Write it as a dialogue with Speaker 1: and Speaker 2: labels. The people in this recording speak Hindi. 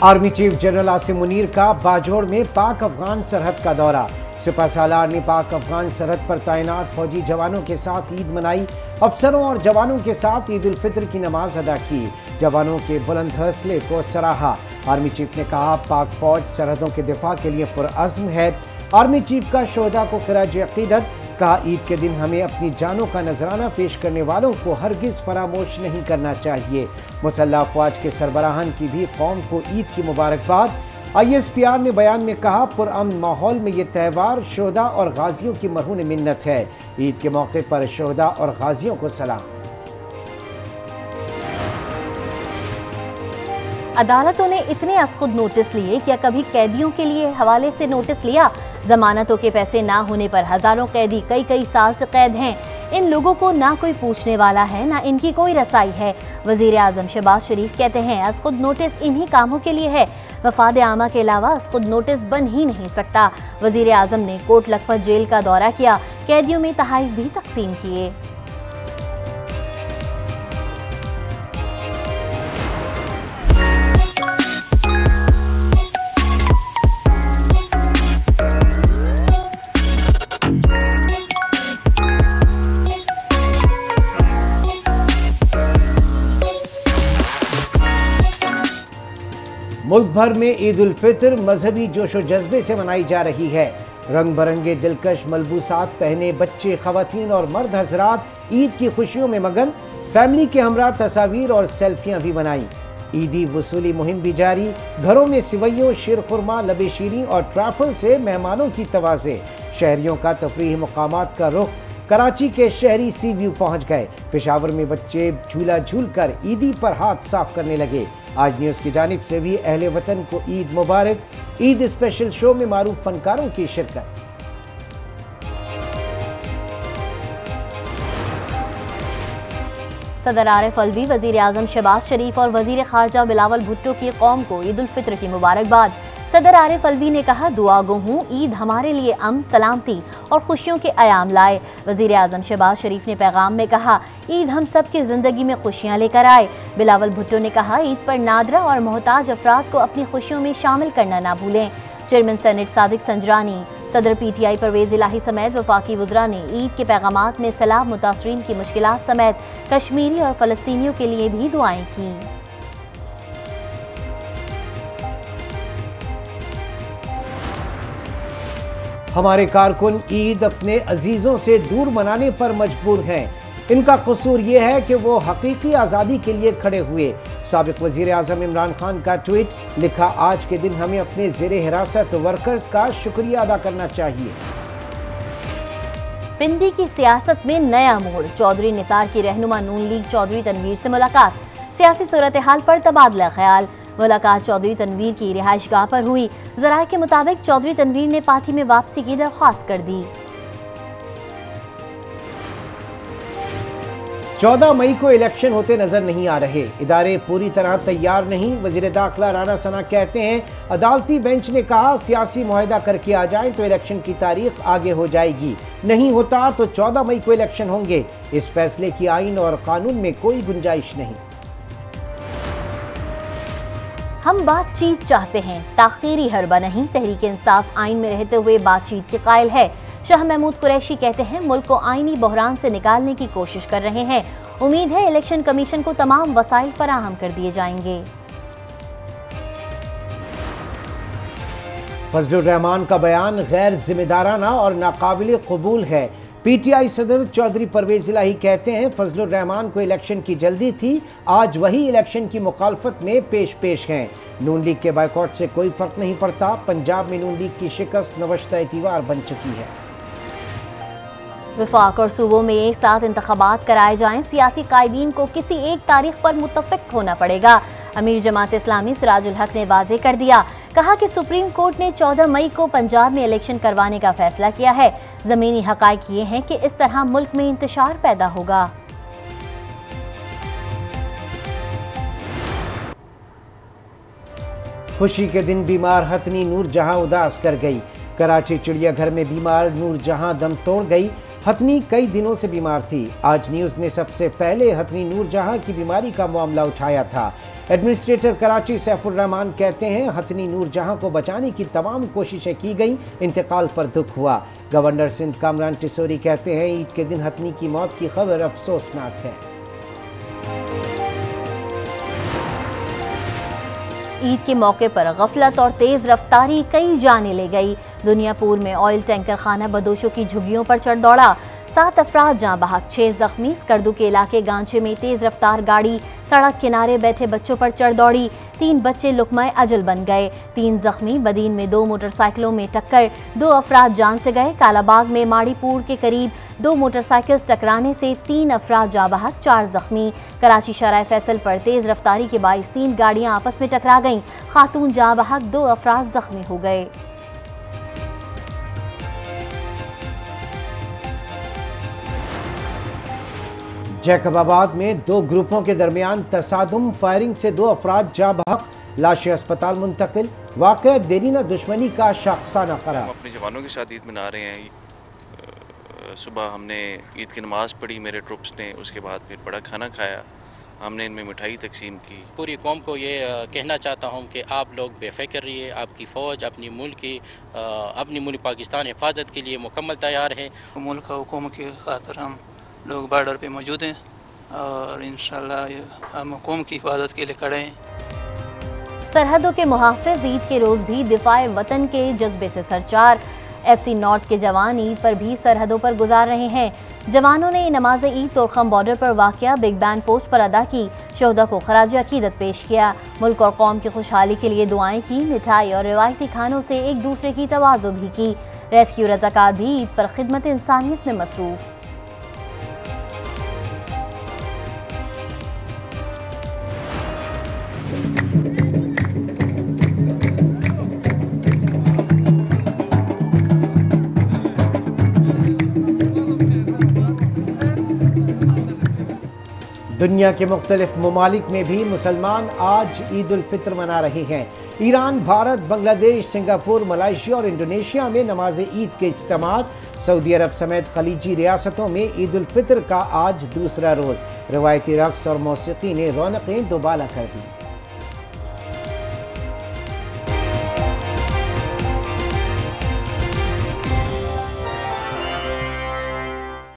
Speaker 1: Army chief general Asim Munir का बाजोड़ में पाक अफगान सरहद का दौरा। सिपह सालार ने पाक अफगान सरहद पर तैनात फौजी जवानों के साथ ईद मनाई। अफसरों और जवानों के साथ ईद उल फित्र की नमाज अदा की। जवानों के बुलंद हौसले को सराहा। आर्मी चीफ ने कहा, पाक फौज सरहदों के दिफा के लिए पुरअज़्म है। आर्मी चीफ का शोहदा को खिराज अक़ीदत। कहा, ईद के दिन हमें अपनी जानों का नजराना पेश करने वालों को हरगिज़ फरामोश नहीं करना चाहिए। मुसल्लह अफ़वाज के सरबराहान की भी कौम को ईद की मुबारकबाद। ISPR ने बयान में कहा, पुरअमन माहौल में ये त्यौहार शोहदा और गाजियों की मरहून मिन्नत है। ईद के मौके पर शोहदा और गाजियों को सलाम।
Speaker 2: अदालतों ने इतने अज़खुद नोटिस लिए, क्या कभी कैदियों के लिए हवाले से नोटिस लिया? जमानतों के पैसे ना होने पर हजारों कैदी कई साल से कैद हैं। इन लोगों को ना कोई पूछने वाला है, ना इनकी कोई रसाई है। वजीर आजम शहबाज शरीफ कहते हैं, अज़खुद नोटिस इन्हीं कामों के लिए है। वफाद आमा के अलावा अज़खुद नोटिस बन ही नहीं सकता। वजीर आजम ने कोट लखपत जेल का दौरा किया, कैदियों में तहाइफ भी तकसीम किए।
Speaker 1: मुल्क भर में ईद उल फित्र मजहबी जोशो जज्बे से मनाई जा रही है। रंग बिरंगे दिलकश मलबूसात पहने बच्चे, खवातीन और मर्द हजरात ईद की खुशियों में मगन। फैमिली के हमरा तस्वीर और सेल्फियां भी बनाई। ईदी वसूली मुहिम भी जारी। घरों में सिवैयों, शीर खुरमा, लबे शीरी और ट्रैफल से मेहमानों की तवाज़े। शहरियों का तफरीही मुकामात का रुख। कराची के शहरी सी व्यू पहुँच गए। पेशावर में बच्चे झूला झूल कर ईदी पर हाथ साफ करने लगे। आज न्यूज़ की जानिब से भी अहले वतन को ईद मुबारक। ईद स्पेशल शो में मारूफ फनकारों की शिरकत।
Speaker 2: सदर आरिफ अलवी, वजीर आजम शहबाज शरीफ और वजीर खारजा बिलावल भुट्टो की कौम को ईद उल फित्र की मुबारकबाद। सदर आरिफ अलवी ने कहा, दुआ गो हूँ ईद हमारे लिए अमन, सलामती और खुशियों के आयाम लाए। वजीर आजम शहबाज शरीफ ने पैगाम में कहा, ईद हम सब की ज़िंदगी में खुशियाँ लेकर आए। बिलावल भुट्टो ने कहा, ईद पर नादरा और मोहताज अफराद को अपनी खुशियों में शामिल करना ना भूलें। चेयरमैन सेनेट सादिक संजरानी, सदर PTI परवेज इलाही समेत वफाकी वज़रा ने ईद के पैगामात में सैलाब मुतासरीन की मुश्किलात समेत कश्मीरी और फ़लस्तीनियों के लिए भी दुआएं की।
Speaker 1: हमारे कारकुन ईद अपने अजीज़ों से दूर मनाने पर मजबूर हैं। इनका कसूर ये है कि वो हकीकी आज़ादी के लिए खड़े हुए। साबिक वज़ीर आज़म इमरान खान का ट्वीट, लिखा, आज के दिन हमें अपने ज़ेरे हिरासत वर्कर्स का शुक्रिया अदा करना चाहिए।
Speaker 2: पिंडी की सियासत में नया मोड़। चौधरी निसार की रहनुमा नून लीग चौधरी तनवीर से मुलाकात। सियासी सूरत हाल पर तबादला ख्याल। मुलाकात चौधरी तनवीर की रिहाइश गाह पर हुई। ज़राए के मुताबिक चौधरी तनवीर ने पार्टी में वापसी की दरख्वास्त कर दी।
Speaker 1: 14 मई को इलेक्शन होते नजर नहीं आ रहे। इदारे पूरी तरह तैयार नहीं। वजीर दाखिला राना सना कहते हैं, अदालती बेंच ने कहा, सियासी मुआहदा करके आ जाएं तो इलेक्शन की तारीख आगे हो जाएगी। नहीं होता तो 14 मई को इलेक्शन होंगे। इस फैसले की आईन और कानून में कोई गुंजाइश नहीं।
Speaker 2: हम बातचीत चाहते हैं, ताखीरी हरबा नहीं। तहरीक इंसाफ आइन में रहते हुए बातचीत के कायल है। शाह महमूद कुरैशी कहते हैं, मुल्क को आईनी बहरान से निकालने की कोशिश कर रहे हैं। उम्मीद है इलेक्शन कमीशन को तमाम वसाइल फराहम कर दिए जाएंगे।
Speaker 1: फजलुर रहमान का बयान गैर जिम्मेदाराना और नाकाबिल कबूल है। PTI सदर चौधरी परवेज इलाही कहते हैं, फजलुर रहमान को इलेक्शन की जल्दी थी, आज वही इलेक्शन की मुखालफत में पेश हैं। नून लीग के बायकॉट से कोई फर्क नहीं पड़ता। पंजाब में नून लीग की शिकस्त नवश्ता एतवार बन चुकी है।
Speaker 2: वफाक और सूबों में एक साथ इंतखाबात कराए जाएं। सियासी कायदीन को किसी एक तारीख पर मुत्तफिक होना पड़ेगा। अमीर जमात इस्लामी सिराजुल हक ने वाजे कर दिया। कहा कि सुप्रीम कोर्ट ने 14 मई को पंजाब में इलेक्शन करवाने का फैसला किया है। ज़मीनी हक़ाइक़ ये हैं कि इस तरह मुल्क में इंतशार पैदा होगा।
Speaker 1: खुशी के दिन बीमार हथनी नूर जहां उदास कर गई। कराची चिड़ियाघर में बीमार नूर जहां दम तोड़ गई। हथनी कई दिनों से बीमार थी। आज न्यूज़ ने सबसे पहले हथनी नूरजहां की बीमारी का मामला उठाया था। एडमिनिस्ट्रेटर कराची सैफुर रहमान कहते हैं, हथनी नूरजहां को बचाने की तमाम कोशिशें की गई, इंतकाल पर दुख हुआ। गवर्नर सिंध कामरान टिसोरी कहते हैं, ईद के दिन हथनी की मौत की खबर अफसोसनाक है।
Speaker 2: ईद के मौके पर गफलत और तेज रफ्तारी कई जानें ले गई। दुनियापुर में ऑयल टैंकर खाना बदोशों की झुग्गियों पर चढ़ दौड़ा, 7 अफराद जाँ बहक, 6 जख्मी। स्कर्दू के इलाके गांचे में तेज रफ्तार गाड़ी सड़क किनारे बैठे बच्चों पर चढ़ दौड़ी, 3 बच्चे लुकमाए अजल बन गए, 3 जख्मी। बदीन में 2 मोटरसाइकिलों में टक्कर, 2 अफराद जान से गए। कालाबाग में माड़ीपुर के करीब 2 मोटरसाइकिल टकराने से 3 अफराद जाँ बहक, 4 जख्मी। कराची शराय फैसल पर तेज रफ्तारी के बाइस 3 गाड़ियां आपस में टकरा गईं, खातून जाँ बहक, 2 अफराद जख्मी हो गए।
Speaker 1: जैकबाबाद में 2 ग्रुपों के दरमियान तसादुम, फायरिंग से 2 अफराद जाँ बहक, लाशें अस्पताल मुंतकिल। वाक़या देरीना दुश्मनी का शाखसाना करार।
Speaker 3: हम अपने जवानों के साथ ईद मना रहे हैं। सुबह हमने ईद की नमाज़ पढ़ी मेरे ट्रुप्स ने, उसके बाद फिर बड़ा खाना खाया, हमने इनमें मिठाई तकसीम की।
Speaker 4: पूरी कौम को ये कहना चाहता हूँ कि आप लोग बेफिक्र रहिए, आपकी फ़ौज अपनी मुल्क पाकिस्तान हिफाजत के लिए मुकम्मल तैयार है।
Speaker 5: मुल्क हुकूमत की खातिर हम लोग बॉर्डर पे मौजूद हैं और इंशाल्लाह हम हुकूम की हिफाजत के लिए खड़े हैं।
Speaker 2: सरहदों के मुहाफ़िज़ ईद के रोज़ भी दिफ़ाए वतन के जज्बे से सरचार। FC नॉर्थ के जवान ईद पर भी सरहदों पर गुजार रहे हैं। जवानों ने नमाज ईद तोरखम बॉर्डर पर वाक़या बिग बैन पोस्ट पर अदा की, शोहदा को खराज अकीदत पेश किया। मुल्क और कौम की खुशहाली के लिए दुआएं की, मिठाई और रिवायती खानों से एक दूसरे की तवाज़ो भी की। रेस्क्यू रज़ाकार भी ईद पर खिदमत इंसानियत में मसरूफ़।
Speaker 1: दुनिया के मुख्तलिफ ममालिक में भी मुसलमान आज ईद उल फित्र मना रहे हैं। Iran, Bharat, Bangladesh, Singapore, Malaysia और इंडोनेशिया में नमाज ईद के इज्तिमात। सऊदी अरब समेत खलीजी रियासतों में ईद उल फित्र का आज दूसरा रोज़। रवायती रक़्स और मौसीकी ने रौनकें दोबाला कर दी।